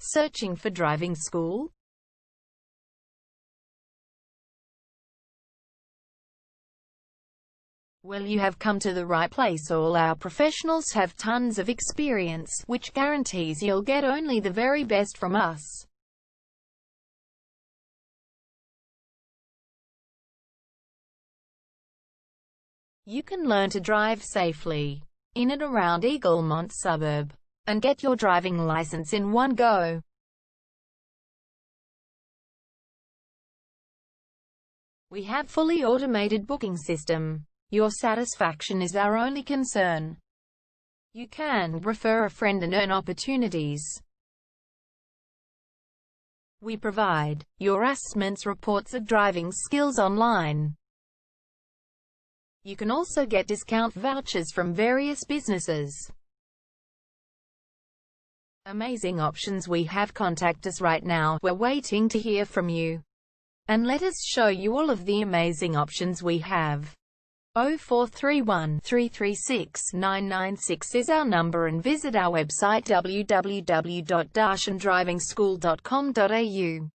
Searching for driving school? Well, you have come to the right place. All our professionals have tons of experience, which guarantees you'll get only the very best from us. You can learn to drive safely in and around Eaglemont suburb and get your driving license in one go. We have fully automated booking system. Your satisfaction is our only concern. You can refer a friend and earn opportunities. We provide your assessments reports of driving skills online. You can also get discount vouchers from various businesses. Amazing options we have. Contact us right now. We're waiting to hear from you. And let us show you all of the amazing options we have. 0431 336 996 is our number, and visit our website www.darshandrivingschool.com.au.